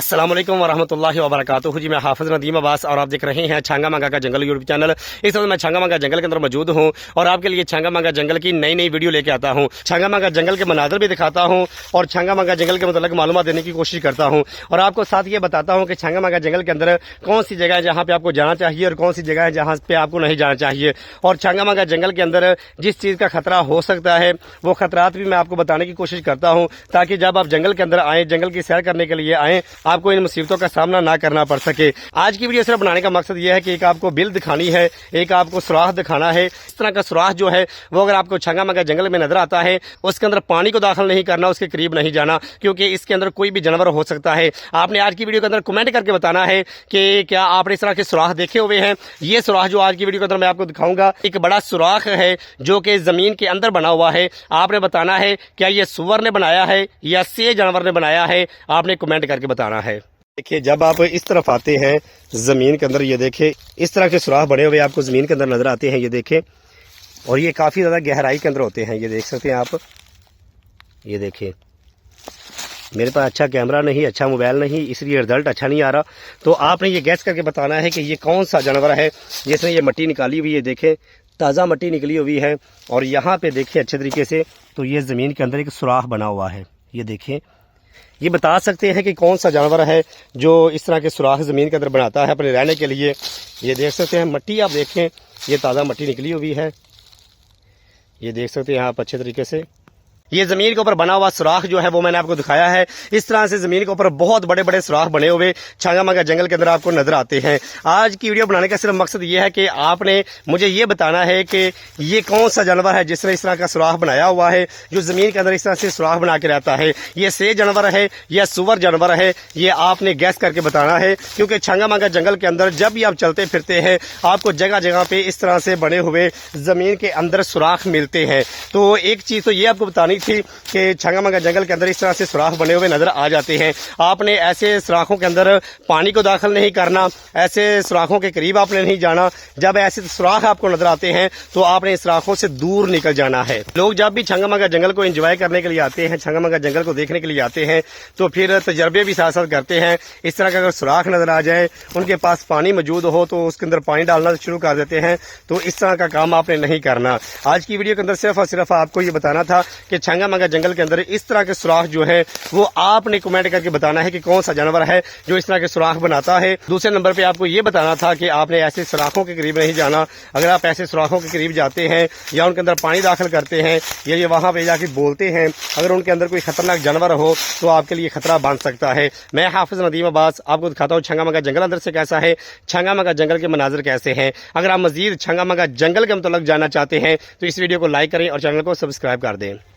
अस्सलाम वालेकुम वरहमतुल्लाहि वबरकातुहू। जी मैं हाफिज़ नदीम अब्बास और आप देख रहे हैं छांगा मांगा का जंगल यूट्यूब चैनल। इस वक्त मैं छांगा मांगा जंगल के अंदर मौजूद हूं और आपके लिए छांगा मांगा जंगल की नई नई वीडियो लेके आता हूं। छांगा मांगा जंगल के मनाजर भी दिखाता हूं और छांगा मांगा जंगल के मतलब मालूमात देने की कोशिश करता हूं और आपको साथ ये बताता हूं कि छांगा मांगा जंगल के अंदर कौन सी जगह है जहाँ पे आपको जाना चाहिए और कौन सी जगह है जहाँ पे आपको नहीं जाना चाहिए। और छांगा मांगा जंगल के अंदर जिस चीज़ का खतरा हो सकता है वो खतरात भी मैं आपको बताने की कोशिश करता हूँ, ताकि जब आप जंगल के अंदर आए, जंगल की सैर करने के लिए आए, आपको इन मुसीबतों का सामना ना करना पड़ सके। आज की वीडियो सिर्फ बनाने का मकसद यह है कि एक आपको बिल दिखानी है, एक आपको सुराख दिखाना है। इस तरह का सुराख जो है वो अगर आपको छांगा मांगा जंगल में नजर आता है, उसके अंदर पानी को दाखिल नहीं करना, उसके करीब नहीं जाना, क्योंकि इसके अंदर कोई भी जानवर हो सकता है। आपने आज की वीडियो के अंदर कमेंट करके बताना है कि क्या आपने इस तरह के सुराख देखे हुए हैं। ये सुराख जो आज की वीडियो के अंदर मैं आपको दिखाऊंगा, एक बड़ा सुराख है जो कि जमीन के अंदर बना हुआ है। आपने बताना है क्या ये सुअर ने बनाया है या से जानवर ने बनाया है, आपने कमेंट करके बताना है। देखिए, जब आप इस तरफ आते हैं ज़मीन के अंदर, ये देखें इस तरह के सुराख बने हुए आपको ज़मीन के अंदर नज़र आते हैं। ये देखें, और ये काफ़ी ज़्यादा गहराई के अंदर होते हैं। ये देख सकते हैं आप, ये देखें। मेरे पास अच्छा कैमरा नहीं, अच्छा मोबाइल नहीं, इसलिए रिजल्ट अच्छा नहीं आ रहा। तो आपने ये गैस करके बताना है कि ये कौन सा जानवर है जिसने ये मिट्टी निकाली हुई है। देखें, ताज़ा मिट्टी निकली हुई है और यहाँ पे देखें अच्छे तरीके से, तो ये ज़मीन के अंदर एक सुराख बना हुआ है। ये देखें, ये बता सकते हैं कि कौन सा जानवर है जो इस तरह के सुराख ज़मीन के अंदर बनाता है अपने रहने के लिए। ये देख सकते हैं मिट्टी, आप देखें ये ताज़ा मिट्टी निकली हुई है। ये देख सकते हैं आप अच्छे तरीके से। ये ज़मीन के ऊपर बना हुआ सुराख जो है वो मैंने आपको दिखाया है। इस तरह से ज़मीन के ऊपर बहुत बड़े बड़े सुराख बने हुए छांगा मांगा जंगल के अंदर आपको नजर आते हैं। आज की वीडियो बनाने का सिर्फ मकसद ये है कि आपने मुझे ये बताना है कि ये कौन सा जानवर है जिसने इस तरह का सुराख बनाया हुआ है, जो ज़मीन के अंदर इस तरह से सुराख बना के रहता है। ये से जानवर है या सुअर जानवर है, ये आपने गैस करके बताना है। क्योंकि छांगा मांगा जंगल के अंदर जब भी आप चलते फिरते हैं, आपको जगह जगह पे इस तरह से बने हुए ज़मीन के अंदर सुराख मिलते हैं। तो एक चीज़ तो ये आपको बतानी थी कि छांगा मांगा जंगल के अंदर इस तरह से सुराख बने हुए नजर आ जाते हैं। आपने ऐसे सुराखों के अंदर पानी को दाखिल नहीं करना, ऐसे सुराखों के करीब आपने नहीं जाना। जब ऐसे सुराख आपको नजर आते हैं तो आपने इस सुराखों से दूर निकल जाना है। लोग जब भी छांगा मांगा जंगल को एंजॉय करने के लिए आते हैं, छांगा मांगा जंगल को देखने के लिए आते हैं, तो फिर तजर्बे भी साथ साथ करते हैं। इस तरह का अगर सुराख नजर आ जाए, उनके पास पानी मौजूद हो तो उसके अंदर पानी डालना शुरू कर देते हैं। तो इस तरह का काम आपने नहीं करना। आज की वीडियो के अंदर सिर्फ और सिर्फ आपको ये बताना था कि छांगा मांगा जंगल के अंदर इस तरह के सुराख जो है वो आपने कमेंट करके बताना है कि कौन सा जानवर है जो इस तरह के सुराख बनाता है। दूसरे नंबर पे आपको ये बताना था कि आपने ऐसे सुराखों के करीब नहीं जाना। अगर आप ऐसे सुराखों के करीब जाते हैं या उनके अंदर पानी दाखिल करते हैं या ये वहां पे जाके बोलते हैं, अगर उनके अंदर कोई खतरनाक जानवर हो तो आपके लिए खतरा बन सकता है। मैं हाफिज नदीम अब्बास आपको दिखाता हूँ छांगा मांगा जंगल अंदर से कैसा है, छांगा मांगा जंगल के मनाजिर कैसे हैं। अगर आप मजीद छांगा मांगा जंगल के मतलब जानना चाहते हैं तो इस वीडियो को लाइक करें और चैनल को सब्सक्राइब कर दें।